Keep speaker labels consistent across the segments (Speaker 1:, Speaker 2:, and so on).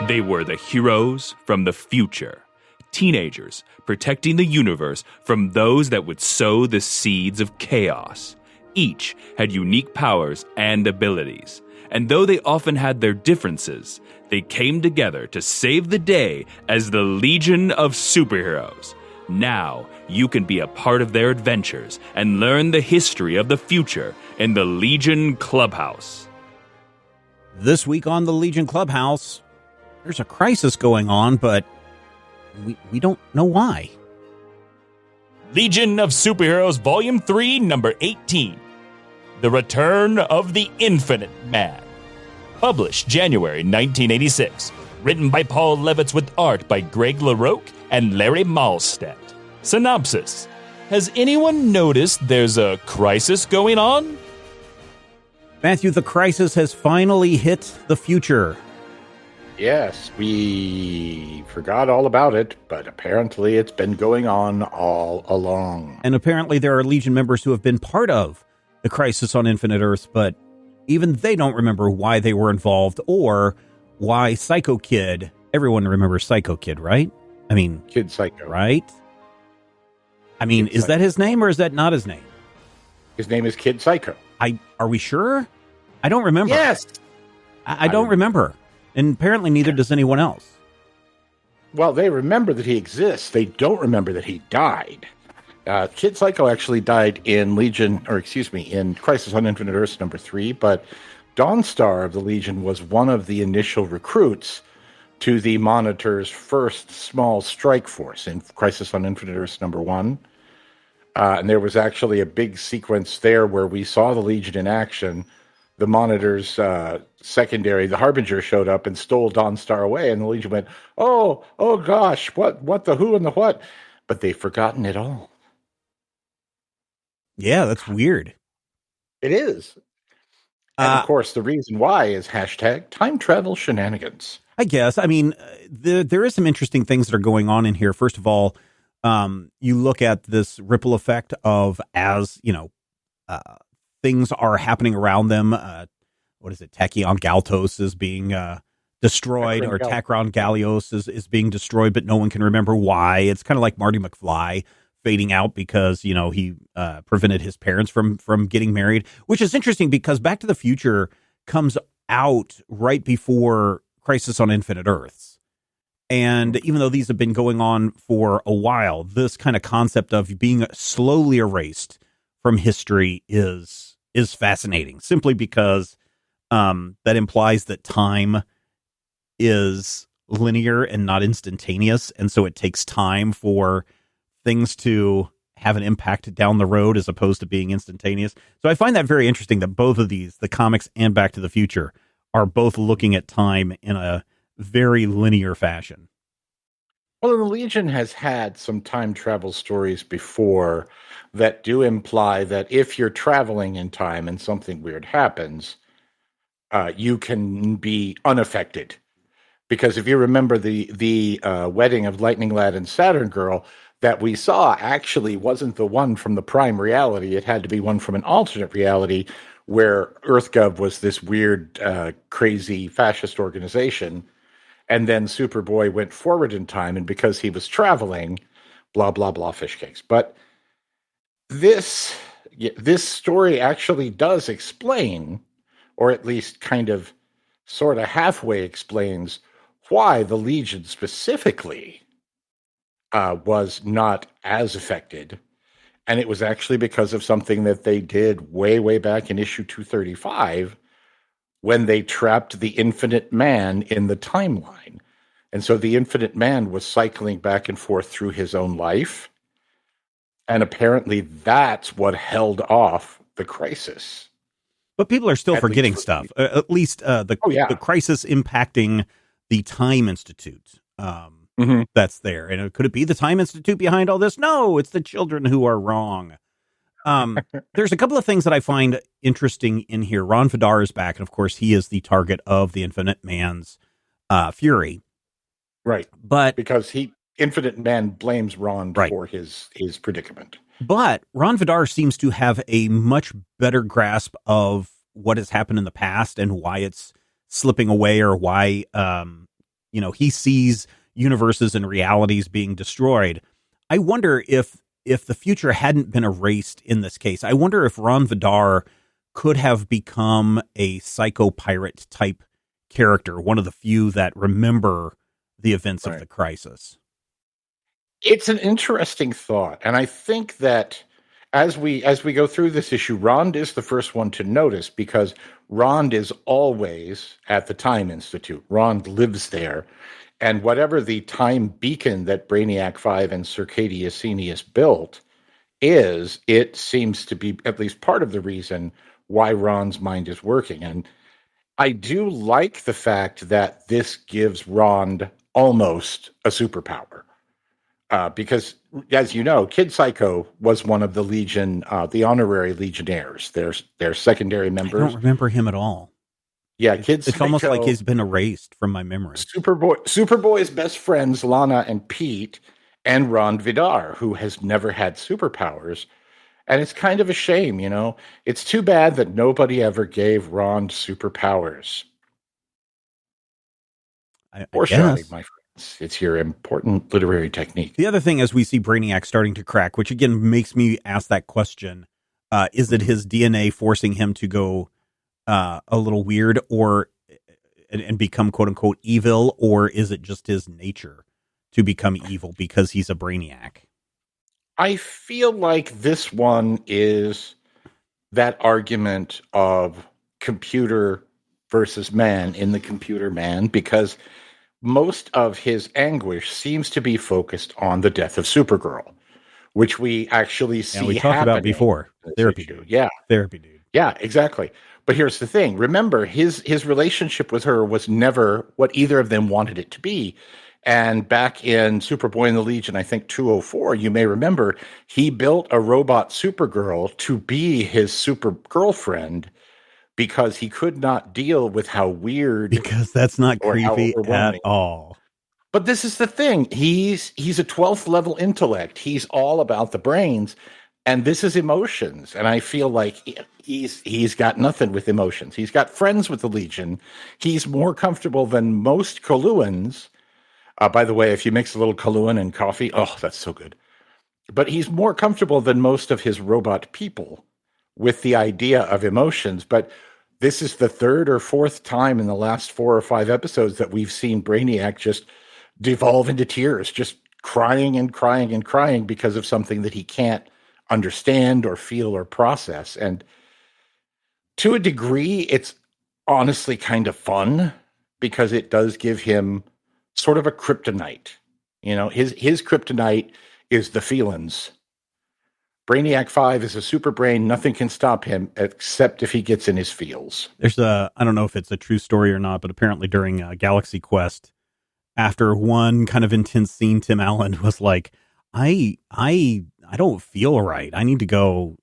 Speaker 1: They were the heroes from the future, teenagers protecting the universe from those that would sow the seeds of chaos. Each had unique powers and abilities, and though they often had their differences, they came together to save the day as the Legion of Superheroes. Now, you can be a part of their adventures and learn the history of the future in the Legion Clubhouse.
Speaker 2: This week on the Legion Clubhouse, there's a crisis going on, but we don't know why.
Speaker 1: Legion of Superheroes Volume 3, Number 18. The Return of the Infinite Man. Published January 1986. Written by Paul Levitz with art by Greg LaRocque and Larry Mahlstedt. Synopsis. Has anyone noticed there's a crisis going on?
Speaker 2: Matthew, the crisis has finally hit the future.
Speaker 3: Yes, we forgot all about it, but apparently it's been going on all along.
Speaker 2: And apparently there are Legion members who have been part of the crisis on Infinite Earths, but even they don't remember why they were involved or why Psycho Kid, everyone remembers Psycho Kid, right? I mean,
Speaker 3: Kid Psycho.
Speaker 2: Right? I mean,
Speaker 3: Kid
Speaker 2: is
Speaker 3: Psycho.
Speaker 2: that his name or is that not his name?
Speaker 3: His name is Kid Psycho.
Speaker 2: Are we sure? I don't remember.
Speaker 3: Yes.
Speaker 2: I don't remember. And apparently neither does anyone else.
Speaker 3: Well, they remember that he exists. They don't remember that he died. Kid Psycho actually died in in Crisis on Infinite Earths number 3, but Dawnstar of the Legion was one of the initial recruits to the Monitor's first small strike force in Crisis on Infinite Earths number 1. And there was actually a big sequence there where we saw the Legion in action. The Monitor's secondary, the Harbinger, showed up and stole Dawnstar away, and the Legion went, oh gosh, what the who and the what? But they've forgotten it all.
Speaker 2: Yeah, that's weird.
Speaker 3: It is. And of course, the reason why is hashtag time travel shenanigans.
Speaker 2: I guess. I mean, there is some interesting things that are going on in here. First of all, you look at this ripple effect of as, things are happening around them. What is it? Tachyon Galtos is being destroyed, or Tachyon Gallios is being destroyed, but no one can remember why. It's kind of like Marty McFly fading out because, he prevented his parents from getting married, which is interesting because Back to the Future comes out right before Crisis on Infinite Earths. And even though these have been going on for a while, this kind of concept of being slowly erased from history is fascinating, simply because that implies that time is linear and not instantaneous. And so it takes time for things to have an impact down the road as opposed to being instantaneous. So I find that very interesting that both of these, the comics and Back to the Future, are both looking at time in a very linear fashion.
Speaker 3: Well, the Legion has had some time travel stories before that do imply that if you're traveling in time and something weird happens, you can be unaffected. Because if you remember the wedding of Lightning Lad and Saturn Girl that we saw actually wasn't the one from the prime reality. It had to be one from an alternate reality where EarthGov was this weird, crazy fascist organization. And then Superboy went forward in time, and because he was traveling, blah, blah, blah, fish cakes. But this story actually does explain, or at least kind of sort of halfway explains, why the Legion specifically was not as affected. And it was actually because of something that they did way, way back in issue 235 when they trapped the Infinite Man in the timeline. And so the Infinite Man was cycling back and forth through his own life. And apparently that's what held off the crisis.
Speaker 2: But people are still forgetting stuff. At least the crisis impacting the Time Institute. That's there. And could it be the Time Institute behind all this? No, it's the children who are wrong. There's a couple of things that I find interesting in here. Ron Vidar is back, and of course he is the target of the Infinite Man's fury.
Speaker 3: Right.
Speaker 2: But
Speaker 3: because Infinite Man blames Ron for his predicament.
Speaker 2: But Ron Vidar seems to have a much better grasp of what has happened in the past and why it's slipping away, or why he sees universes and realities being destroyed. I wonder if the future hadn't been erased in this case. I wonder if Ron Vidar could have become a psycho pirate type character, one of the few that remember the events of the crisis.
Speaker 3: It's an interesting thought, and I think that as we go through this issue, Rond is the first one to notice, because Rond is always at the Time Institute. Rond lives there, and whatever the time beacon that Brainiac 5 and Circadia Senius built is, it seems to be at least part of the reason why Rond's mind is working. And I do like the fact that this gives Rond almost a superpower. Because, as you know, Kid Psycho was one of the Legion, the honorary Legionnaires. Their secondary members.
Speaker 2: I don't remember him at all.
Speaker 3: Yeah, Kid Psycho.
Speaker 2: It's almost like he's been erased from my memory.
Speaker 3: Superboy's best friends, Lana and Pete, and Ron Vidar, who has never had superpowers. And it's kind of a shame, It's too bad that nobody ever gave Ron superpowers. Foreshadowing, my friends. It's your important literary technique.
Speaker 2: The other thing, as we see Brainiac starting to crack, which again makes me ask that question, is it his DNA forcing him to go a little weird and become quote unquote evil, or is it just his nature to become evil because he's a Brainiac?
Speaker 3: I feel like this one is that argument of computer versus man in the computer man, because most of his anguish seems to be focused on the death of Supergirl, which we actually see
Speaker 2: we talked about before. Therapy dude.
Speaker 3: Yeah.
Speaker 2: Therapy dude.
Speaker 3: Yeah, exactly. But here's the thing. Remember, his relationship with her was never what either of them wanted it to be. And back in Superboy and the Legion, I think 204, you may remember, he built a robot Supergirl to be his super girlfriend, because he could not deal with how weird.
Speaker 2: Because that's not creepy at all.
Speaker 3: But this is the thing. He's a 12th level intellect. He's all about the brains, and this is emotions. And I feel like he's got nothing with emotions. He's got friends with the Legion. He's more comfortable than most Kaluans. By the way, if you mix a little Kaluan and coffee, oh, that's so good. But he's more comfortable than most of his robot people with the idea of emotions. But this is the third or fourth time in the last 4 or 5 episodes that we've seen Brainiac just devolve into tears, just crying and crying and crying because of something that he can't understand or feel or process. And to a degree, it's honestly kind of fun, because it does give him sort of a kryptonite. His kryptonite is the feelings. Brainiac 5 is a super brain. Nothing can stop him except if he gets in his feels.
Speaker 2: There's I don't know if it's a true story or not, but apparently during Galaxy Quest, after one kind of intense scene, Tim Allen was like, I don't feel right. I need to go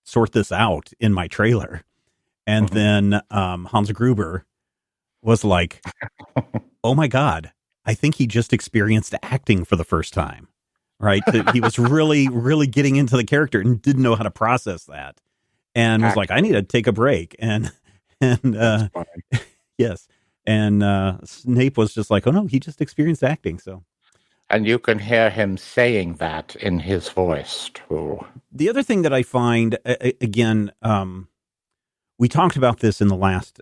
Speaker 2: sort this out in my trailer. And then Hans Gruber was like, oh my God, I think he just experienced acting for the first time. Right. He was really, really getting into the character and didn't know how to process that, and was like, I need to take a break. And yes. And Snape was just like, oh no, he just experienced acting. So,
Speaker 3: and you can hear him saying that in his voice too.
Speaker 2: The other thing that I find, again, we talked about this in the last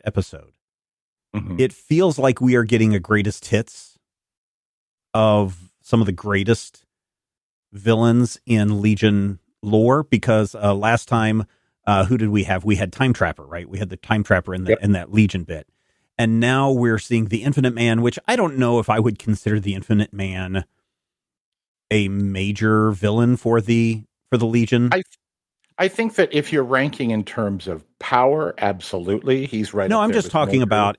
Speaker 2: episode. Mm-hmm. It feels like we are getting a greatest hits of some of the greatest villains in Legion lore, because last time, who did we have? We had Time Trapper, right? We had the Time Trapper in that Legion bit. And now we're seeing the Infinite Man, which I don't know if I would consider the Infinite Man a major villain for the Legion.
Speaker 3: I think that if you're ranking in terms of power, absolutely, he's right.
Speaker 2: No, I'm just talking about.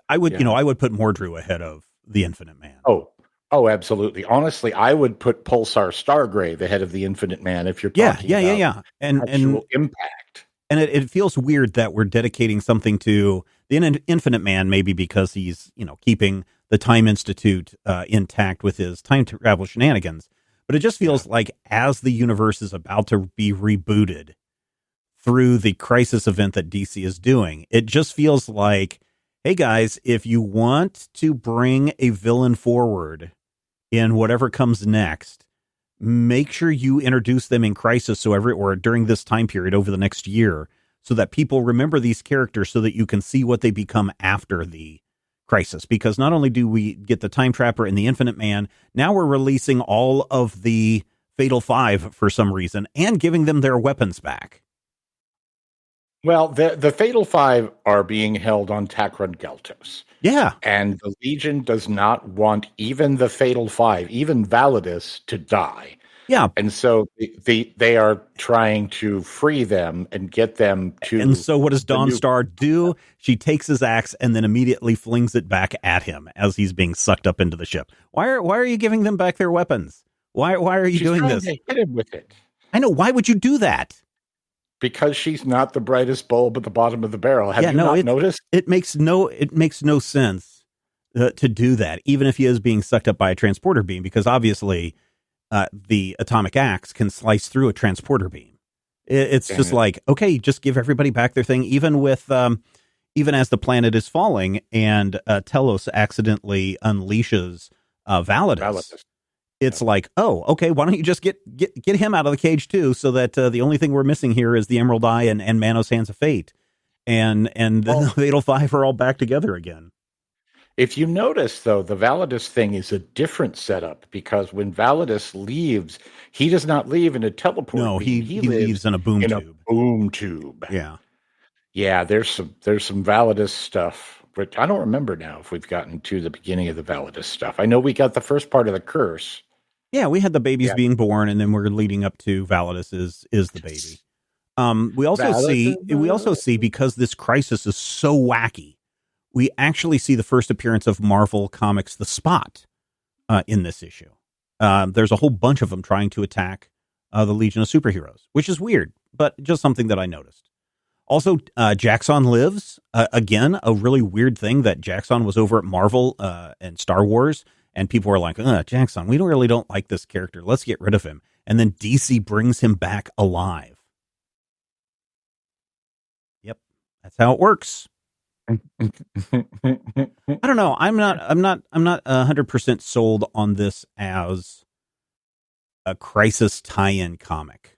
Speaker 2: I would put Mordru ahead of the Infinite Man.
Speaker 3: Oh, absolutely. Honestly, I would put Pulsar Stargrave ahead of the Infinite Man if you're talking about
Speaker 2: and
Speaker 3: impact.
Speaker 2: And it feels weird that we're dedicating something to the Infinite Man, maybe because he's keeping the Time Institute intact with his time travel shenanigans. But it just feels like as the universe is about to be rebooted through the crisis event that DC is doing, it just feels like, hey guys, if you want to bring a villain forward in whatever comes next, make sure you introduce them in Crisis or during this time period over the next year, so that people remember these characters, so that you can see what they become after the Crisis. Because not only do we get the Time Trapper and the Infinite Man, now we're releasing all of the Fatal Five for some reason and giving them their weapons back.
Speaker 3: Well, the Fatal Five are being held on Takran Geltos.
Speaker 2: Yeah.
Speaker 3: And the Legion does not want even the Fatal Five, even Validus, to die.
Speaker 2: Yeah.
Speaker 3: And so they are trying to free them and get them to...
Speaker 2: And so what does Dawnstar do? She takes his axe and then immediately flings it back at him as he's being sucked up into the ship. Why are you giving them back their weapons? Why are you doing this?
Speaker 3: She's trying to hit him with it.
Speaker 2: I know. Why would you do that?
Speaker 3: Because she's not the brightest bulb at the bottom of the barrel. Have you not noticed?
Speaker 2: It makes no sense to do that, even if he is being sucked up by a transporter beam, because obviously the atomic axe can slice through a transporter beam. It's just like, okay, just give everybody back their thing, even as the planet is falling and Telos accidentally unleashes Validus. It's like, oh, okay, why don't you just get him out of the cage too, so that the only thing we're missing here is the Emerald Eye and Manos Hands of Fate, and the Fatal Five are all back together again.
Speaker 3: If you notice, though, the Validus thing is a different setup, because when Validus leaves, he does not leave in a teleport.
Speaker 2: No, he leaves in a boom tube.
Speaker 3: A boom tube. Yeah. There's some Validus stuff, but I don't remember now if we've gotten to the beginning of the Validus stuff. I know we got the first part of the curse.
Speaker 2: Yeah, we had the babies being born, and then we're leading up to Validus is the baby. We also see because this Crisis is so wacky, we actually see the first appearance of Marvel Comics The Spot in this issue. There's a whole bunch of them trying to attack the Legion of Superheroes, which is weird, but just something that I noticed. Also, Jaxxon lives. Again, a really weird thing that Jaxxon was over at Marvel and Star Wars, and people were like, Jaxxon, we don't like this character. Let's get rid of him. And then DC brings him back alive. Yep, that's how it works. I don't know. I'm not 100% sold on this as a Crisis tie-in comic.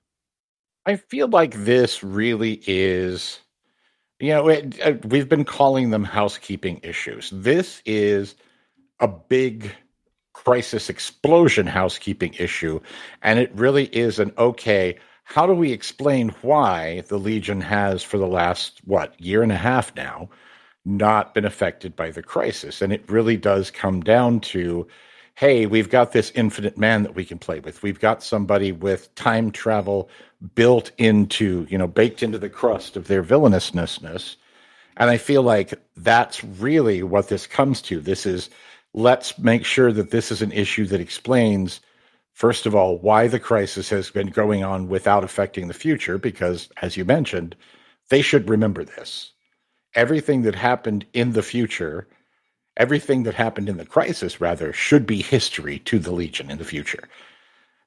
Speaker 3: I feel like this really is, we've been calling them housekeeping issues. This is a big Crisis explosion housekeeping issue, and it really is how do we explain why the Legion has, for the last, year and a half now, not been affected by the Crisis? And it really does come down to, hey, we've got this Infinite Man that we can play with. We've got somebody with time travel built into, baked into the crust of their villainousness. And I feel like that's really what this comes to. This is, let's make sure that this is an issue that explains, first of all, why the Crisis has been going on without affecting the future, because, as you mentioned, they should remember this. Everything that happened in the future, everything that happened in the Crisis, rather, should be history to the Legion in the future.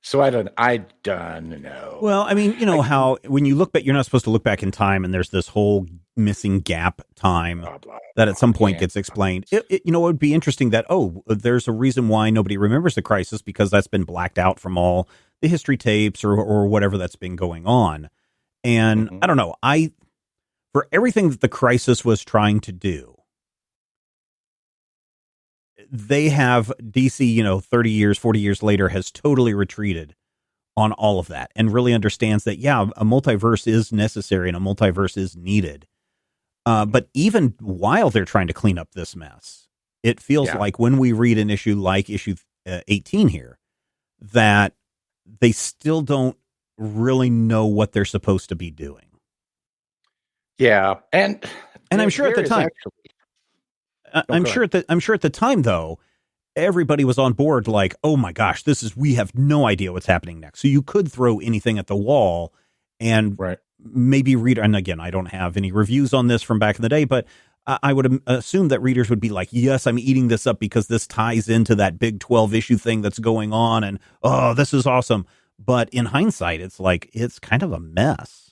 Speaker 3: So I don't know.
Speaker 2: Well, I mean, how when you look back, you're not supposed to look back in time, and there's this whole missing gap time that at some point gets explained. It would be interesting that, there's a reason why nobody remembers the Crisis, because that's been blacked out from all the history tapes or whatever that's been going on. And I don't know. For everything that the Crisis was trying to do, they have DC, 30 years, 40 years later, has totally retreated on all of that and really understands that, a multiverse is necessary and a multiverse is needed. But even while they're trying to clean up this mess, it feels like when we read an issue like issue 18 here, that they still don't really know what they're supposed to be doing.
Speaker 3: Yeah, and
Speaker 2: I'm sure at the time, I'm sure at the time, though, everybody was on board like, oh my gosh, we have no idea what's happening next. So you could throw anything at the wall and maybe read. And again, I don't have any reviews on this from back in the day, but I would assume that readers would be like, yes, I'm eating this up because this ties into that big 12 issue thing that's going on. And, this is awesome. But in hindsight, it's like, it's kind of a mess.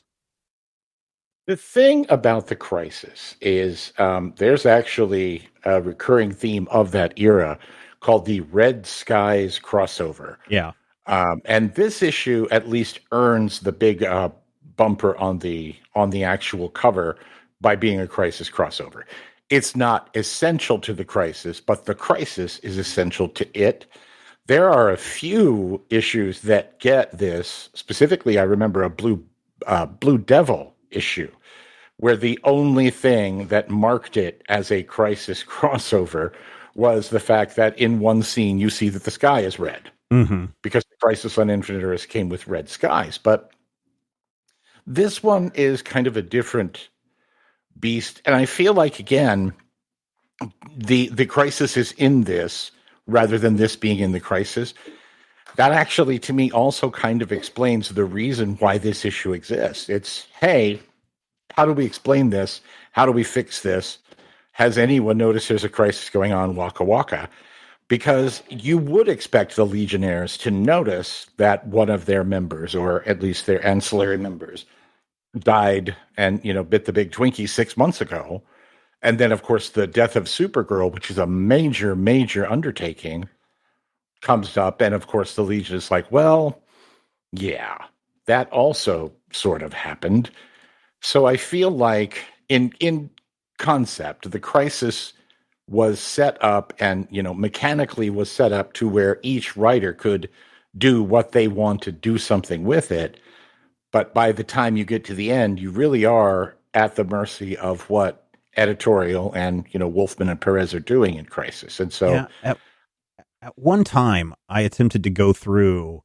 Speaker 3: The thing about the Crisis is there's actually a recurring theme of that era called the Red Skies crossover.
Speaker 2: Yeah.
Speaker 3: And this issue at least earns the big bumper on the actual cover by being a Crisis crossover. It's not essential to the Crisis, but the Crisis is essential to it. There are a few issues that get this. Specifically, I remember a Blue Devil issue where the only thing that marked it as a Crisis crossover was the fact that in one scene you see that the sky is red.
Speaker 2: Mm-hmm.
Speaker 3: Because the Crisis on Infinite Earths came with red skies. But this one is kind of a different beast. And I feel like, again, the Crisis is in this rather than this being in the Crisis. That actually, to me, also kind of explains the reason why this issue exists. It's, hey, how do we explain this? How do we fix this? Has anyone noticed there's a crisis going on? Waka waka. Because you would expect the Legionnaires to notice that one of their members, or at least their ancillary members, died and, bit the big Twinkie 6 months ago. And then, of course, the death of Supergirl, which is a major, major undertaking, comes up. And, of course, the Legion is like, well, yeah, that also sort of happened. So I feel like in concept, the Crisis was set up and, mechanically was set up to where each writer could do what they want to do something with it. But by the time you get to the end, you really are at the mercy of what editorial and, Wolfman and Perez are doing in Crisis. And so
Speaker 2: at one time I attempted to go through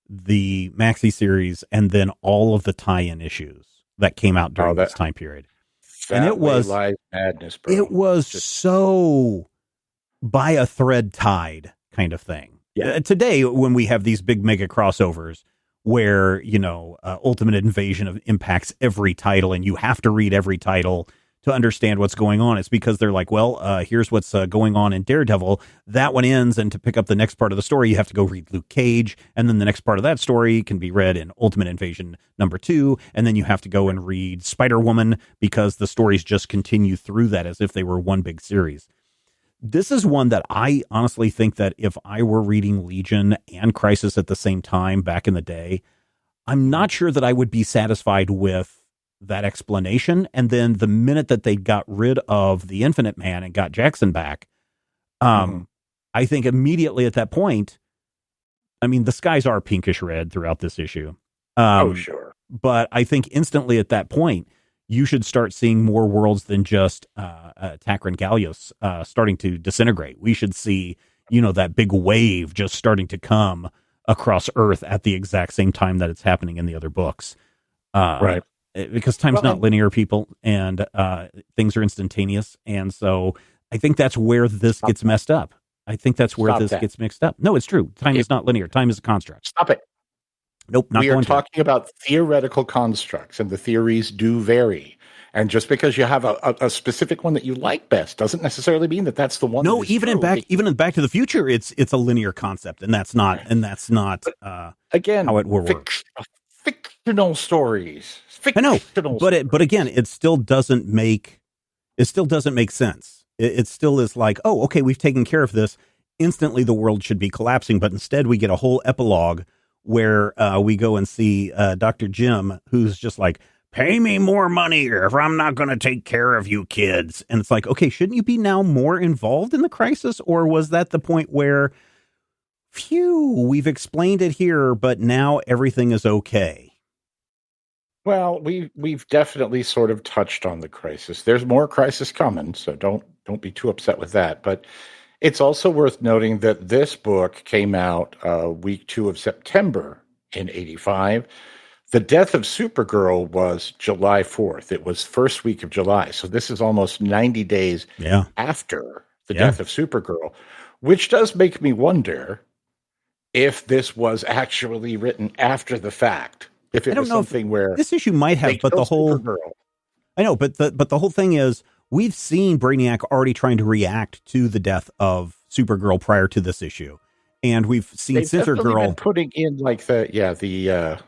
Speaker 2: the maxi series and then all of the tie-in issues that came out during this time period. And it was
Speaker 3: madness, bro.
Speaker 2: It was so by a thread tied kind of thing.
Speaker 3: Yeah.
Speaker 2: Today, when we have these big mega crossovers where, Ultimate Invasion impacts every title and you have to read every title to understand what's going on, it's because they're like, well, here's what's going on in Daredevil. That one ends, and to pick up the next part of the story, you have to go read Luke Cage, and then the next part of that story can be read in Ultimate Invasion #2, and then you have to go and read Spider-Woman because the stories just continue through that as if they were one big series. This is one that I honestly think that if I were reading Legion and Crisis at the same time back in the day, I'm not sure that I would be satisfied with that explanation. And then the minute that they got rid of the Infinite Man and got Jackson back, I think immediately at that point, I mean, the skies are pinkish red throughout this issue.
Speaker 3: Sure.
Speaker 2: But I think instantly at that point, you should start seeing more worlds than just Takran Gallios starting to disintegrate. We should see, that big wave just starting to come across Earth at the exact same time that it's happening in the other books.
Speaker 3: Right.
Speaker 2: Because time's not linear, people, and things are instantaneous. And so I think that's where this gets messed up. I think that's where this gets mixed up. No, it's true. Time is not linear. Time is a construct.
Speaker 3: Stop it.
Speaker 2: Nope, not
Speaker 3: we are talking about theoretical constructs, and the theories do vary. And just because you have a specific one that you like best doesn't necessarally mean that that's the one.
Speaker 2: No, even in Back to the Future, it's a linear concept, and that's not
Speaker 3: again
Speaker 2: how it will work.
Speaker 3: Fictional stories.
Speaker 2: I know, but again, it still doesn't make sense. It still is like, oh, okay, we've taken care of this. Instantly, the world should be collapsing, but instead, we get a whole epilogue where we go and see Dr. Jim, who's just like, pay me more money if I'm not going to take care of you kids. And it's like, okay, shouldn't you be now more involved in the Crisis? Or was that the point where, phew, we've explained it here, but now everything is okay?
Speaker 3: Well, we've definitely sort of touched on the Crisis. There's more Crisis coming, so don't be too upset with that. But it's also worth noting that this book came out week 2 of September in '85. The death of Supergirl was July 4th. It was first week of July. So this is almost 90 days after the death of Supergirl, which does make me wonder if this was actually written after the fact. If it was something where
Speaker 2: this issue might have, but the whole
Speaker 3: Supergirl.
Speaker 2: I know, but the whole thing is we've seen Brainiac already trying to react to the death of Supergirl prior to this issue, and we've seen Scissor Girl
Speaker 3: putting in like the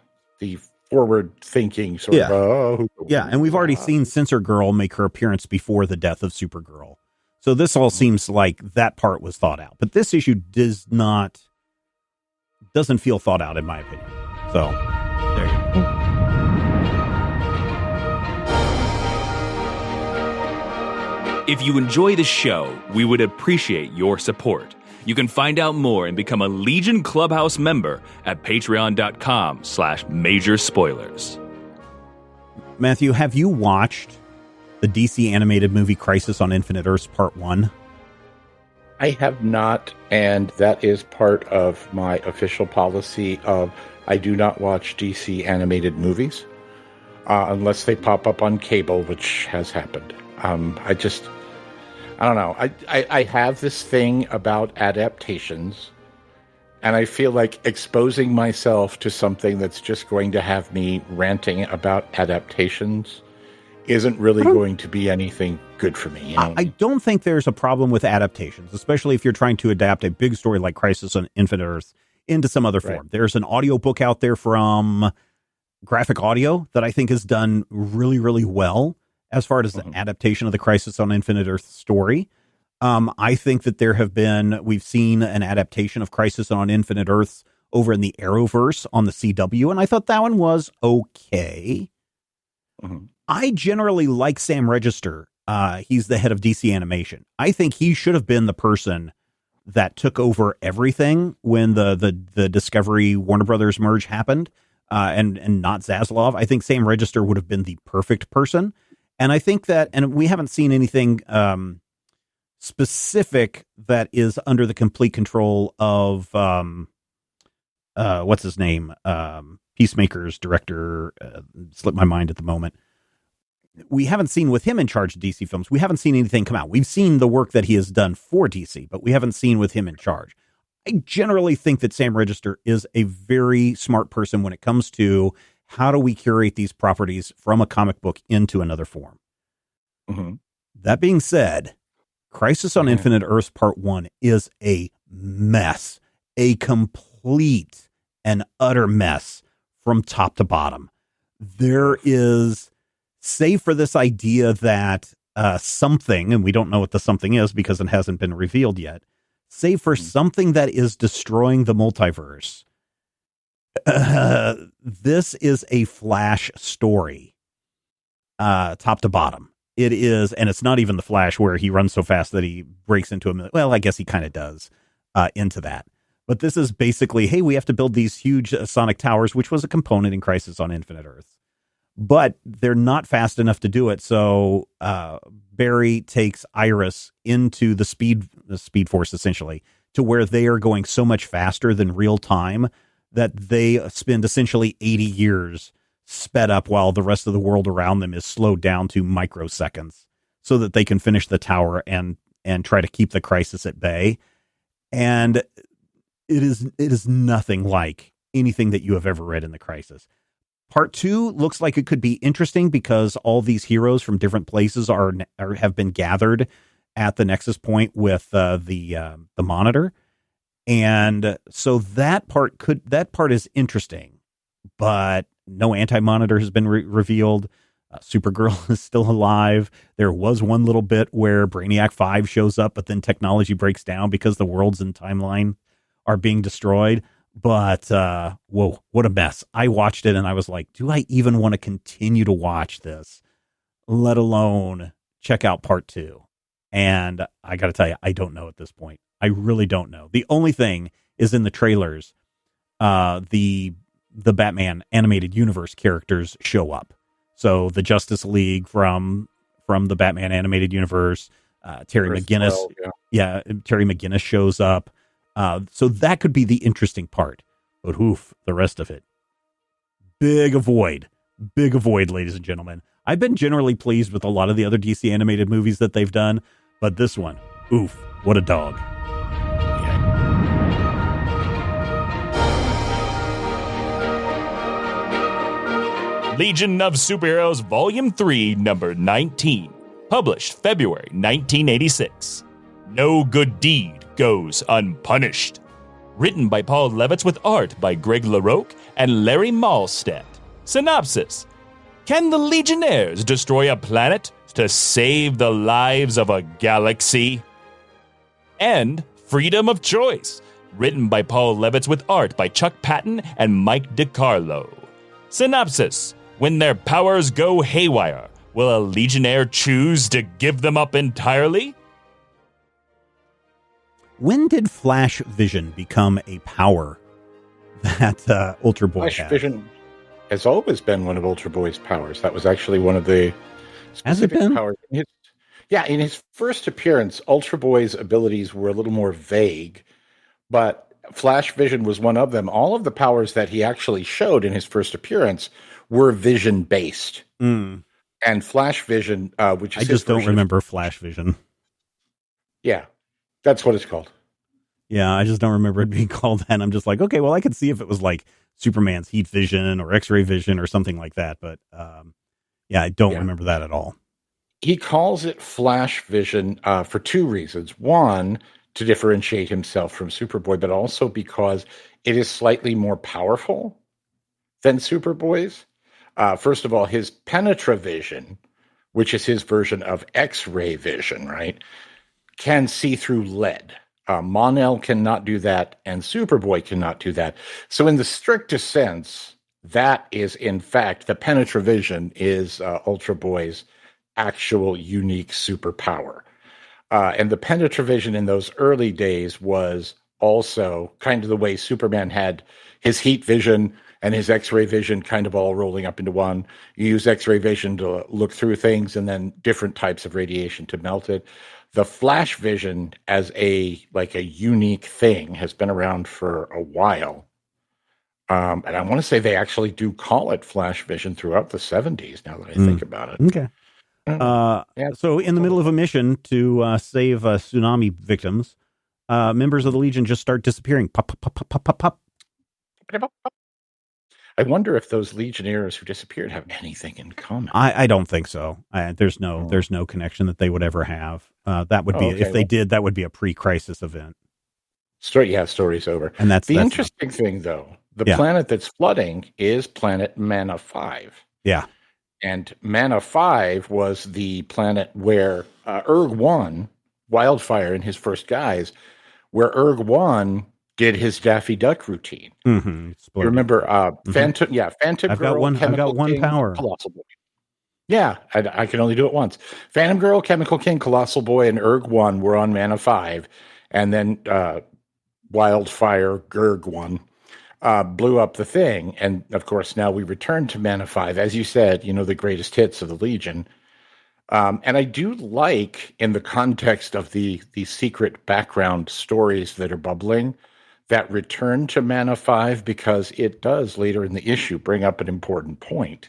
Speaker 3: forward-thinking sort
Speaker 2: Yeah.
Speaker 3: of.
Speaker 2: Yeah, and we've already seen Censor Girl make her appearance before the death of Supergirl. So this all seems like that part was thought out. But this issue doesn't feel thought out, in my opinion. So, there you go.
Speaker 1: If you enjoy the show, we would appreciate your support. You can find out more and become a Legion Clubhouse member at patreon.com/major spoilers.
Speaker 2: Matthew, have you watched the DC animated movie Crisis on Infinite Earths Part 1?
Speaker 3: I have not, and that is part of my official policy of I do not watch DC animated movies unless they pop up on cable, which has happened. I don't know. I have this thing about adaptations, and I feel like exposing myself to something that's just going to have me ranting about adaptations isn't really going to be anything good for me. You know?
Speaker 2: I don't think there's a problem with adaptations, especially if you're trying to adapt a big story like Crisis on Infinite Earths into some other form.
Speaker 3: Right.
Speaker 2: There's an audiobook out there from Graphic Audio that I think has done really, really well as far as the adaptation of the Crisis on Infinite Earths story. I think that we've seen an adaptation of Crisis on Infinite Earths over in the Arrowverse on the CW, and I thought that one was okay.
Speaker 3: Mm-hmm.
Speaker 2: I generally like Sam Register. He's the head of DC Animation. I think he should have been the person that took over everything when the Discovery Warner Brothers merge happened, and not Zaslav. I think Sam Register would have been the perfect person. And I think that, and we haven't seen anything specific that is under the complete control of what's his name, Peacemaker's director. Slipped my mind at the moment. We haven't seen with him in charge of DC films. We haven't seen anything come out. We've seen the work that he has done for DC, but we haven't seen with him in charge. I generally think that Sam Register is a very smart person when it comes to how do we curate these properties from a comic book into another form.
Speaker 3: Mm-hmm.
Speaker 2: That being said, Crisis on Infinite Earths Part 1 is a mess, a complete and utter mess from top to bottom. There is, save for this idea that something, and we don't know what the something is because it hasn't been revealed yet, save for something that is destroying the multiverse. This is a Flash story, top to bottom. It is, and it's not even the Flash where he runs so fast that he breaks into a, well, I guess he kind of does into that. But this is basically, hey, we have to build these huge sonic towers, which was a component in Crisis on Infinite Earths. But they're not fast enough to do it, so Barry takes Iris into the Speed Force, essentially, to where they are going so much faster than real time that they spend essentially 80 years sped up while the rest of the world around them is slowed down to microseconds so that they can finish the tower and try to keep the crisis at bay. And it is nothing like anything that you have ever read in the Crisis. Part 2 looks like it could be interesting because all these heroes from different places have been gathered at the Nexus Point with the Monitor. And so that part is interesting, but no Anti-Monitor has been revealed. Supergirl is still alive. There was one little bit where Brainiac 5 shows up, but then technology breaks down because the worlds and timeline are being destroyed. But, whoa, what a mess. I watched it and I was like, do I even want to continue to watch this, let alone check out Part 2? And I got to tell you, I don't know at this point. I really don't know. The only thing is in the trailers, the Batman animated universe characters show up. So the Justice League from the Batman animated universe, Terry McGinnis. Terry McGinnis shows up. So that could be the interesting part. But the rest of it. Big avoid, ladies and gentlemen. I've been generally pleased with a lot of the other DC animated movies that they've done, but this one, what a dog.
Speaker 1: Legion of Superheroes Volume 3, Number 19. Published February 1986. No good deed goes unpunished. Written by Paul Levitz with art by Greg LaRocque and Larry Mahlstedt. Synopsis. Can the Legionnaires destroy a planet to save the lives of a galaxy? And Freedom of Choice, written by Paul Levitz with art by Chuck Patton and Mike DeCarlo. Synopsis. When their powers go haywire, will a Legionnaire choose to give them up entirely?
Speaker 2: When did Flash Vision become a power that Ultra Boy
Speaker 3: Flash
Speaker 2: had?
Speaker 3: Vision has always been one of Ultra Boy's powers. That was actually one of the
Speaker 2: Has it been?
Speaker 3: powers. In his first appearance, Ultra Boy's abilities were a little more vague, but Flash Vision was one of them. All of the powers that he actually showed in his first appearance were vision-based.
Speaker 2: Mm.
Speaker 3: And Flash Vision, which is
Speaker 2: I just don't remember Flash Vision.
Speaker 3: Yeah, that's what it's called.
Speaker 2: Yeah, I just don't remember it being called that. I'm just like, okay, well, I could see if it was like Superman's heat vision or X-ray vision or something like that. But I don't remember that at all.
Speaker 3: He calls it Flash Vision for two reasons. One, to differentiate himself from Superboy, but also because it is slightly more powerful than Superboy's. First of all, his penetravision, which is his version of X-ray vision, right, can see through lead. Mon-El cannot do that, and Superboy cannot do that. So in the strictest sense, that is, in fact, the penetravision is Ultra Boy's actual unique superpower. And the penetravision in those early days was also kind of the way Superman had his heat vision and his X-ray vision kind of all rolling up into one. You use X-ray vision to look through things and then different types of radiation to melt it. The Flash Vision as a unique thing has been around for a while. And I want to say they actually do call it Flash Vision throughout the 70s, now that I think about it.
Speaker 2: Okay. So in the middle of a mission to save tsunami victims, members of the Legion just start disappearing. Pop, pop, pop, pop, pop, pop.
Speaker 3: I wonder if those Legionnaires who disappeared have anything in common.
Speaker 2: I don't think so. There's no connection that they would ever have. That would be if they did. That would be a pre-crisis event.
Speaker 3: Story's over.
Speaker 2: And that's
Speaker 3: interesting thing, though. The planet that's flooding is planet Mana 5.
Speaker 2: Yeah.
Speaker 3: And Mana 5 was the planet where Erg-1, Wildfire in his first guise, where Erg-1 did his Daffy Duck routine.
Speaker 2: Mm-hmm.
Speaker 3: You remember Phantom
Speaker 2: I've
Speaker 3: Girl,
Speaker 2: I've got one
Speaker 3: King,
Speaker 2: power.
Speaker 3: Colossal Boy. Yeah, I can only do it once. Phantom Girl, Chemical King, Colossal Boy, and Erg-1 were on Mana 5. And then Wildfire, Gerg-1 blew up the thing. And, of course, now we return to Mana 5. As you said, the greatest hits of the Legion. And I do like, in the context of the secret background stories that are bubbling, that return to Mana 5, because it does, later in the issue, bring up an important point.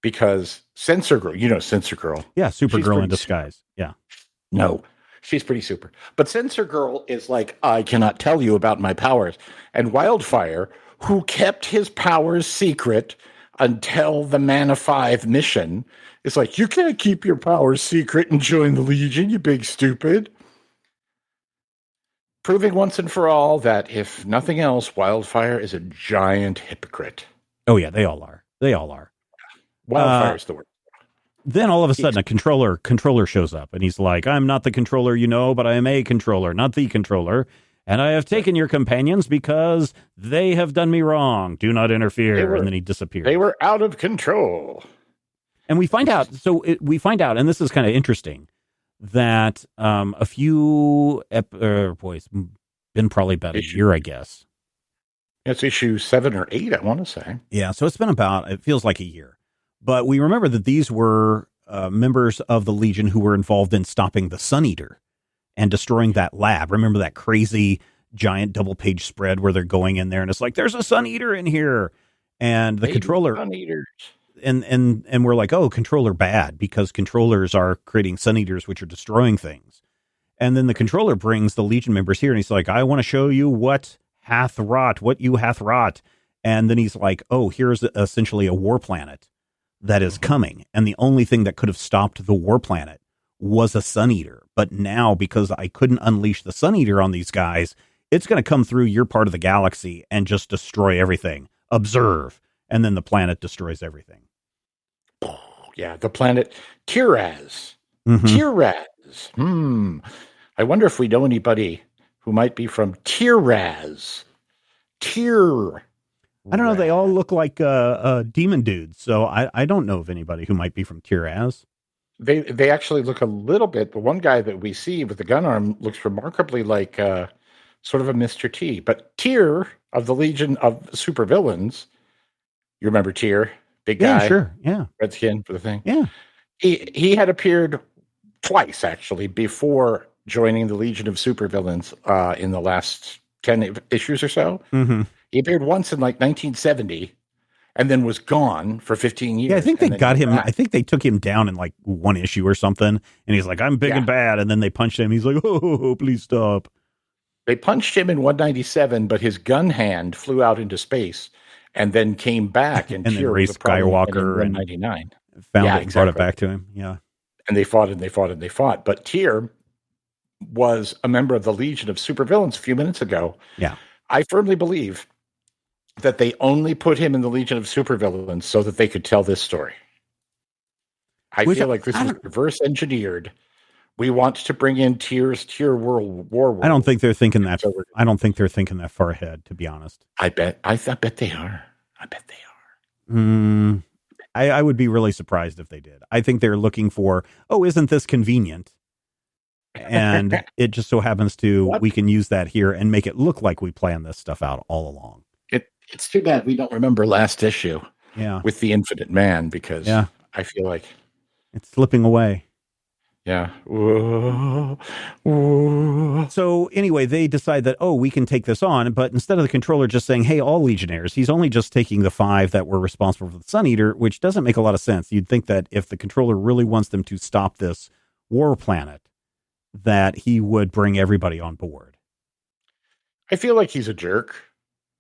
Speaker 3: Because Sensor Girl, Sensor Girl.
Speaker 2: Yeah, Supergirl in disguise. Yeah.
Speaker 3: No, she's pretty super. But Sensor Girl is like, I cannot tell you about my powers. And Wildfire, who kept his powers secret until the Mana 5 mission, is like, you can't keep your powers secret and join the Legion, you big stupid. Proving once and for all that, if nothing else, Wildfire is a giant hypocrite.
Speaker 2: Oh, yeah, they all are.
Speaker 3: Wildfire's the word.
Speaker 2: Then all of a sudden, a controller shows up, and he's like, I'm not the controller but I am a controller, not the controller. And I have taken your companions because they have done me wrong. Do not interfere. And then he disappears.
Speaker 3: They were out of control.
Speaker 2: And we find out, and this is kind of interesting, that a few, it's been probably about a year, I guess.
Speaker 3: It's issue 7 or 8, I want to say.
Speaker 2: Yeah, so it's been it feels like a year. But we remember that these were members of the Legion who were involved in stopping the Sun Eater and destroying that lab. Remember that crazy giant double-page spread where they're going in there and it's like, there's a Sun Eater in here. And the controller...
Speaker 3: Sun Eaters.
Speaker 2: And we're like, oh, controller bad, because controllers are creating Sun Eaters, which are destroying things. And then the controller brings the Legion members here, and he's like, I want to show you what you hath wrought. And then he's like, oh, here's essentially a war planet that is coming. And the only thing that could have stopped the war planet was a Sun Eater. But now, because I couldn't unleash the Sun Eater on these guys, it's going to come through your part of the galaxy and just destroy everything. Observe. and then the planet destroys everything.
Speaker 3: Yeah, the planet Tiraz.
Speaker 2: Mhm.
Speaker 3: Tiraz. I wonder if we know anybody who might be from Tiraz.
Speaker 2: I don't know. They all look like demon dudes, so I don't know of anybody who might be from Tiraz.
Speaker 3: They actually look a little bit. The one guy that we see with the gun arm looks remarkably like sort of a Mr. T. But Tyr of the Legion of Supervillains, you remember Tyr, big guy,
Speaker 2: Yeah, sure, yeah,
Speaker 3: red skin for the thing.
Speaker 2: yeah.
Speaker 3: He had appeared twice actually before joining the Legion of Supervillains in the last 10 issues or so.
Speaker 2: Mm-hmm.
Speaker 3: He appeared once in like 1970. And then was gone for 15 years.
Speaker 2: Yeah, I think they got him.
Speaker 3: Back.
Speaker 2: I think they took him down in like one issue or something. And he's like, I'm big and bad. And then they punched him. He's like, oh, please stop.
Speaker 3: They punched him in 197, but his gun hand flew out into space and then came back. And
Speaker 2: then raced Skywalker
Speaker 3: in 199.
Speaker 2: Found it and brought it back to him. Yeah.
Speaker 3: And they fought and they fought and they fought. But Tyr was a member of the Legion of Supervillains a few minutes ago.
Speaker 2: Yeah.
Speaker 3: I firmly believe that they only put him in the Legion of Supervillains so that they could tell this story. I feel like this is reverse engineered. We want to bring in Tyr World War.
Speaker 2: I don't think they're thinking that. I don't think they're thinking that far ahead, to be honest.
Speaker 3: I bet they are. I bet they are.
Speaker 2: I would be really surprised if they did. I think they're looking for, isn't this convenient? And it just so happens we can use that here and make it look like we planned this stuff out all along.
Speaker 3: It's too bad we don't remember last issue with the Infinite Man, because I feel like
Speaker 2: it's slipping away.
Speaker 3: Yeah.
Speaker 2: So anyway, they decide that, we can take this on, but instead of the controller just saying, hey, all Legionnaires, he's only just taking the 5 that were responsible for the Sun Eater, which doesn't make a lot of sense. You'd think that if the controller really wants them to stop this war planet, that he would bring everybody on board.
Speaker 3: I feel like he's a jerk.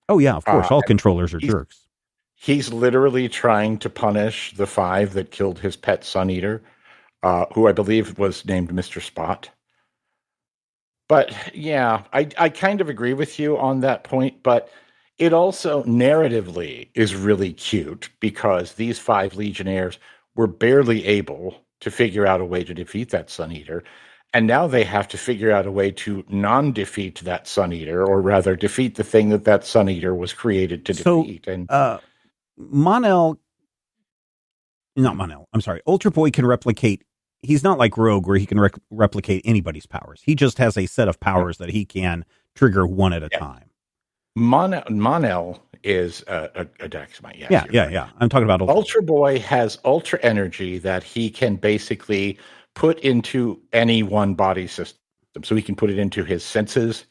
Speaker 2: Oh, yeah, of course. All controllers are jerks.
Speaker 3: He's literally trying to punish the 5 that killed his pet Sun Eater, who I believe was named Mr. Spot. But, yeah, I kind of agree with you on that point, but it also narratively is really cute because these 5 Legionnaires were barely able to figure out a way to defeat that Sun Eater. And now they have to figure out a way to non-defeat that Sun Eater, or rather defeat the thing that Sun Eater was created to defeat. And
Speaker 2: Ultra Boy can replicate. He's not like Rogue where he can replicate anybody's powers. He just has a set of powers that he can trigger one at a time.
Speaker 3: Mon-El is a Dexamite.
Speaker 2: Yes, yeah. I'm talking about
Speaker 3: Ultra Boy has ultra energy that he can basically put into any one body system. So he can put it into his senses,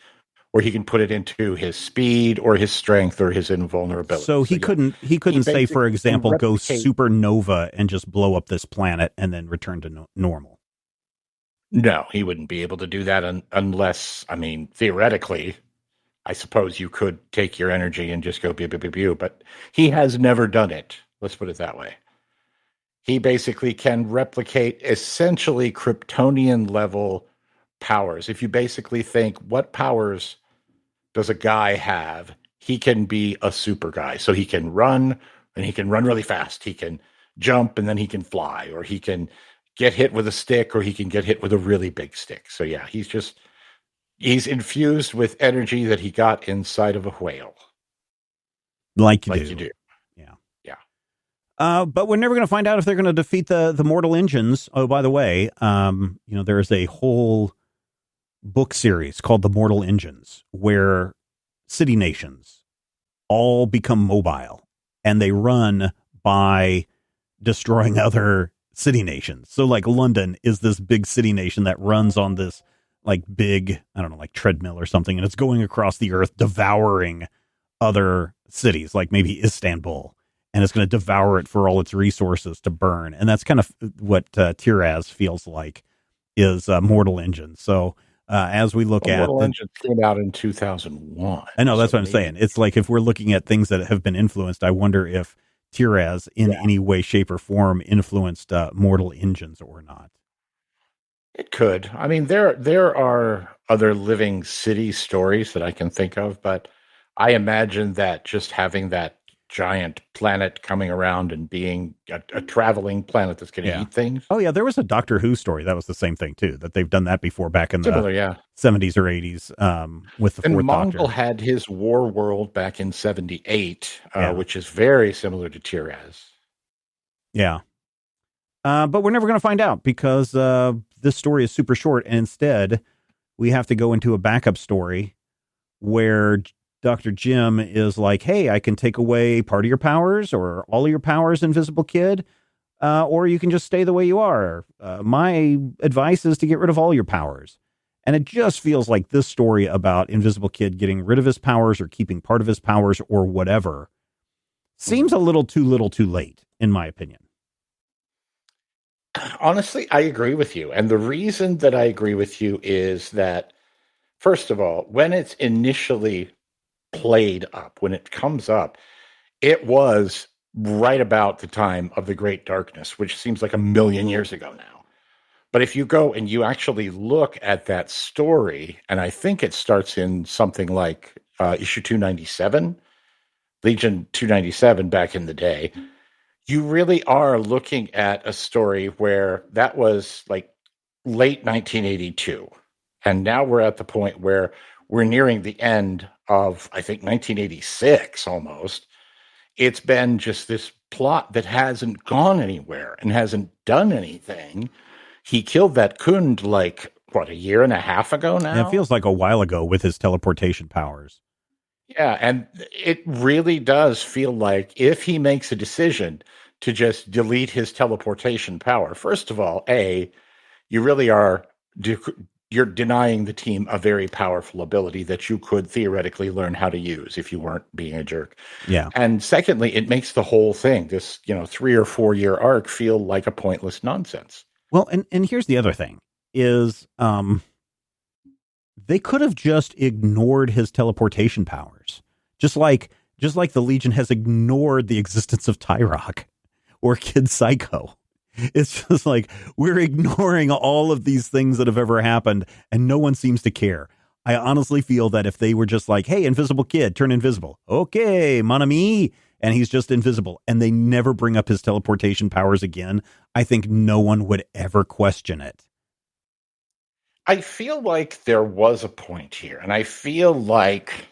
Speaker 3: or he can put it into his speed or his strength or his invulnerability.
Speaker 2: So he couldn't say, for example, go supernova and just blow up this planet and then return to normal.
Speaker 3: No, he wouldn't be able to do that unless, theoretically, I suppose you could take your energy and just go pew, pew, pew, pew, but he has never done it. Let's put it that way. He basically can replicate essentially Kryptonian level powers. If you basically think, what powers does a guy have? He can be a super guy. So he can run, and he can run really fast. He can jump, and then he can fly, or he can get hit with a stick, or he can get hit with a really big stick. So yeah, he's infused with energy that he got inside of a whale.
Speaker 2: Like you do. But we're never going to find out if they're going to defeat the mortal engines. Oh, by the way, there's a whole book series called The Mortal Engines, where city nations all become mobile and they run by destroying other city nations. So like London is this big city nation that runs on this like big, like treadmill or something. And it's going across the earth, devouring other cities, like maybe Istanbul. And it's going to devour it for all its resources to burn. And that's kind of what Tiraz feels like is Mortal Engines. So as we look at...
Speaker 3: Mortal Engines came out in 2001.
Speaker 2: I know, that's what I'm saying. It's like if we're looking at things that have been influenced, I wonder if Tiraz in any way, shape, or form influenced Mortal Engines or not.
Speaker 3: It could. There are other living city stories that I can think of, but I imagine that just having that giant planet coming around and being a traveling planet that's going to eat things.
Speaker 2: Oh, yeah. There was a Doctor Who story that was the same thing, too, that they've done that before back in the 70s or 80s with the Fourth
Speaker 3: Mongol
Speaker 2: Doctor.
Speaker 3: had his war world back in 78, which is very similar to Tiraz.
Speaker 2: Yeah. But we're never going to find out because this story is super short. And instead, we have to go into a backup story where Dr. Jim is like, hey, I can take away part of your powers or all of your powers, Invisible Kid, or you can just stay the way you are. My advice is to get rid of all your powers. And it just feels like this story about Invisible Kid getting rid of his powers or keeping part of his powers or whatever seems a little too late, in my opinion.
Speaker 3: Honestly, I agree with you. And the reason that I agree with you is that, first of all, when it's initially played up, when it comes up, it was right about the time of the Great Darkness, which seems like a million years ago now. But if you go and you actually look at that story, and I think it starts in something like issue 297, Legion 297 back in the day, you really are looking at a story where that was like late 1982. And now we're at the point where we're nearing the end of, I think, 1986 almost. It's been just this plot that hasn't gone anywhere and hasn't done anything. He killed that Kund like, a year and a half ago now?
Speaker 2: Yeah, it feels like a while ago with his teleportation powers.
Speaker 3: Yeah, and it really does feel like if he makes a decision to just delete his teleportation power, first of all, you really are... you're denying the team a very powerful ability that you could theoretically learn how to use if you weren't being a jerk.
Speaker 2: Yeah.
Speaker 3: And secondly, it makes the whole thing, this 3 or 4 year arc, feel like a pointless nonsense.
Speaker 2: Well, and here's the other thing is they could have just ignored his teleportation powers. Just like the Legion has ignored the existence of Tyrock or Kid Psycho. It's just like we're ignoring all of these things that have ever happened and no one seems to care. I honestly feel that if they were just like, hey, Invisible Kid, turn invisible. Okay, mon ami. And he's just invisible. And they never bring up his teleportation powers again. I think no one would ever question it.
Speaker 3: I feel like there was a point here. And I feel like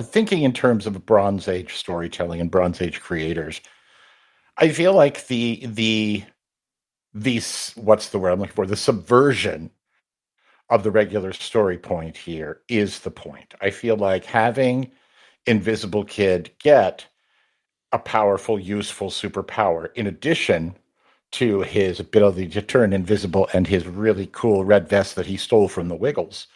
Speaker 3: thinking in terms of Bronze Age storytelling and Bronze Age creators, I feel like the what's the word I'm looking for? The subversion of the regular story point here is the point. I feel like having Invisible Kid get a powerful, useful superpower in addition to his ability to turn invisible and his really cool red vest that he stole from the Wiggles.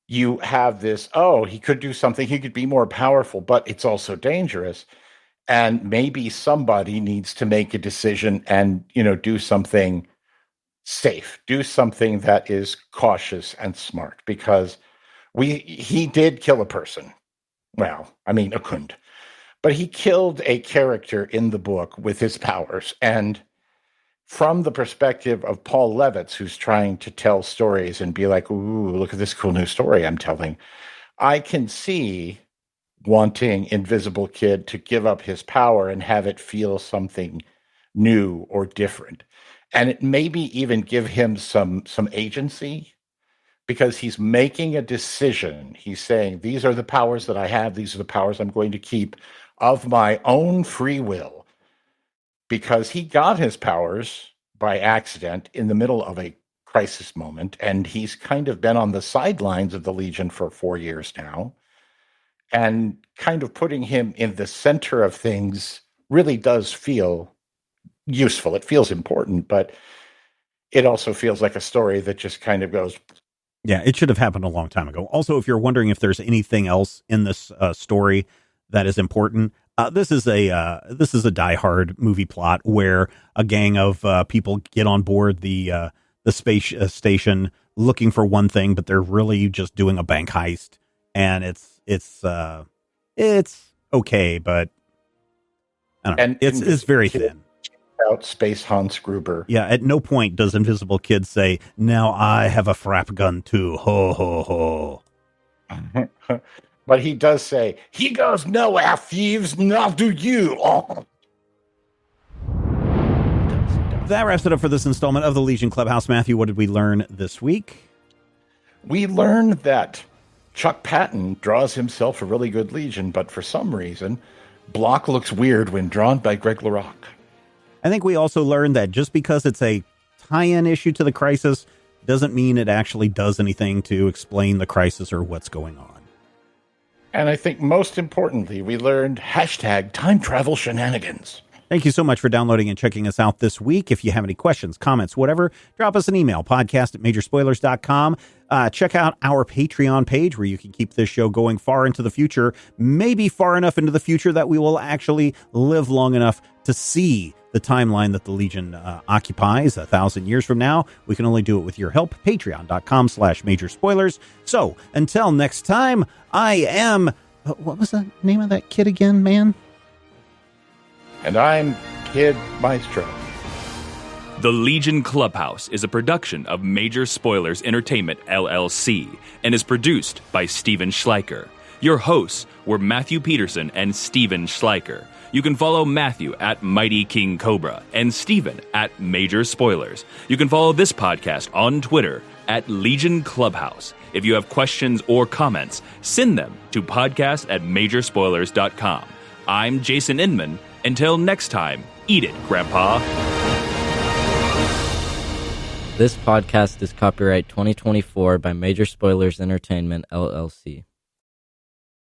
Speaker 3: You have this, he could do something, he could be more powerful, but it's also dangerous. And maybe somebody needs to make a decision and, do something safe, do something that is cautious and smart, because he did kill a person. Well, I mean, a Kund. But he killed a character in the book with his powers. And from the perspective of Paul Levitz, who's trying to tell stories and be like, ooh, look at this cool new story I'm telling, I can see wanting Invisible Kid to give up his power and have it feel something new or different. And it maybe even give him some agency, because he's making a decision. He's saying, these are the powers that I have. These are the powers I'm going to keep of my own free will, because he got his powers by accident in the middle of a crisis moment. And he's kind of been on the sidelines of the Legion for 4 years now. And kind of putting him in the center of things really does feel useful. It feels important, but it also feels like a story that just kind of goes.
Speaker 2: Yeah, it should have happened a long time ago. Also, if you're wondering if there's anything else in this story that is important, this is a Die Hard movie plot where a gang of people get on board the space station looking for one thing, but they're really just doing a bank heist, and it's okay, but I don't know. It's very thin.
Speaker 3: Out Space Hans Gruber.
Speaker 2: Yeah, at no point does Invisible Kid say, "Now I have a frap gun too." Ho ho ho.
Speaker 3: But he does say, he goes nowhere, thieves, nor do you. Oh.
Speaker 2: That wraps it up for this installment of the Legion Clubhouse. Matthew, what did we learn this week?
Speaker 3: We learned that Chuck Patton draws himself a really good Legion, but for some reason, Block looks weird when drawn by Greg LaRocque.
Speaker 2: I think we also learned that just because it's a tie-in issue to the Crisis doesn't mean it actually does anything to explain the Crisis or what's going on.
Speaker 3: And I think most importantly, we learned hashtag time travel shenanigans.
Speaker 2: Thank you so much for downloading and checking us out this week. If you have any questions, comments, whatever, drop us an email, podcast@majorspoilers.com. Check out our Patreon page where you can keep this show going far into the future, maybe far enough into the future that we will actually live long enough to see the timeline that the Legion occupies 1,000 years from now. We can only do it with your help. Patreon.com/majorspoilers. So until next time, I am... what was the name of that kid again, man?
Speaker 3: And I'm Kid Maestro.
Speaker 1: The Legion Clubhouse is a production of Major Spoilers Entertainment, LLC, and is produced by Steven Schleicher. Your hosts were Matthew Peterson and Steven Schleicher. You can follow Matthew at Mighty King Cobra and Steven at Major Spoilers. You can follow this podcast on Twitter at Legion Clubhouse. If you have questions or comments, send them to podcast@majorspoilers.com. I'm Jason Inman. Until next time, eat it, Grandpa.
Speaker 4: This podcast is copyright 2024 by Major Spoilers Entertainment, LLC.